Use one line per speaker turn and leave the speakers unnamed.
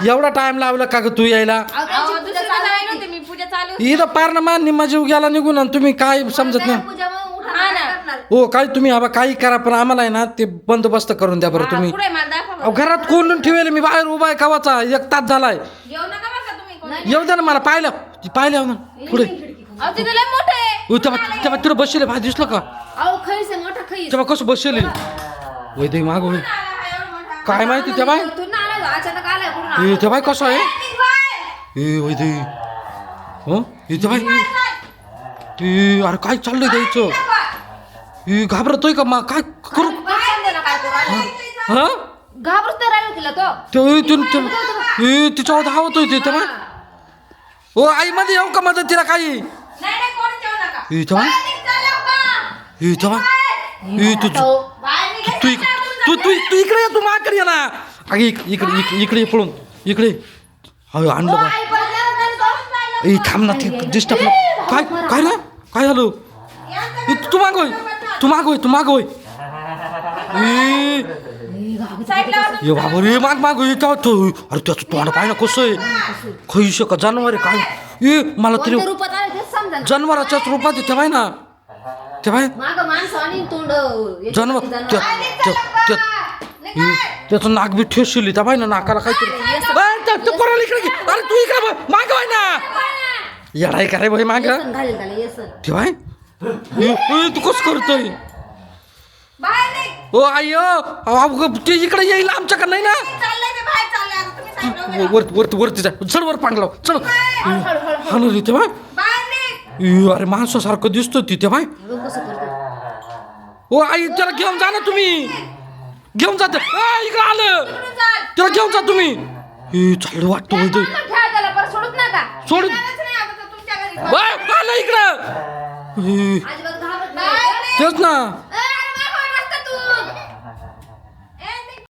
एवढा टाइम लावला का ग तू यायला
मी पूजा चालू
इथं पार ना मान निम्मा जीव गेला निघून आणि तुम्ही काय समजत नाही
पूजा मग
हा ना.
उठा
हो काय तुम्ही आबा काही करा पण आम्हाला आहे ना ते बंदोबस्त करून द्या बरं तुम्ही
पुढे मला दाखवा
अहो, घरात कोंडून ठेवेल मी बाहेर उभा आहे कवाचा 1 तास झालाय
येऊ नका बरं का तुम्ही कोणी.
येऊ द्या ना मला पाहिलं ना पुढे
अहो तिथं लय मोठं आहे.
तेव्हा तिथं बसले भाई दिसलं का
अहो खैस आहे, मोठा खैस
तेव्हा कसं बसले वै दे माग होईल
एवढं मोठा.
काय माहिती त्या बाय
तू ना आला अचानक आलाय कुठून आला?
ते बाय कसं आहे
निघ बाहेर.
ए वै दे हो ते बाय अरे काय चाललंय द्यायचं घाबरतोय का मा काय करू
समजा ना काय करू आला.
हा
घाबरत तर राहिलो तिला तो
तिच्यावर धावतोय ते तेव्हा ओ आई मध्ये येऊ का मदतीला काही
नाही नाही कोणी जेवू नका.
तेव्हा
बाहेर निघ, चाल लवकर.
तेव्हा
बाहेर निघ.
तू इकडे ये तू माझ्याकडे ये ना अगे इकडे ये पळून इकडे अरे आणलं बा
आई परत येणार नाही तो.
ए थांब ना ते डिस्टर्ब काय काय ना काय झालं तू मागोय
साईडला वाजव.
ये बाबा रे माग ये तेव्हा तो अरे त्याचं तोंड पाहिजे कसं आहे खैश का जानवर आहे काय ए मला तरी
कोणत्या रूपात आले तेच समजा ना.
जनावराच्याच रूपात आहे तेव्हा ना तेव्हा
मागं माणसं आणि तोंड
जानवर त्याचं नाक बी ठेसली त्या बाई ना नाकाला काहीतरी तू कोणाला इकडे घे. अरे तू इकडे माग आहे ना येडाय का रे भाई माग
घालेल त्याला येसन.
ठेवाय तू कसं करतोय
बाहेर निघ.
ओ आई ते इकडे येईल आमच्याकडे नाही ना
चाललंय ते बाहेर चाललंय. आता तुम्ही साईडला उभे राहा.
वरती जा चल वर पांडलाव चल हा ना तिथे बाय
बाहेर निघ.
अरे माणसासारखं दिसतो तिथे बाय
बघ कसं करतो.
ओ आई त्याला घेऊन जा ना तुम्ही घेऊन जा इकडे आलं
इकडून चाल.
त्याला घेऊन जा तुम्ही चाललं वाटतं होतं
ठेवा त्याला परत सोडत नका.
सोडून
जायचं नाही आता तर तुमच्या घरी.
आलं इकडं
अजिबात घाबरत नाही.
तेच ना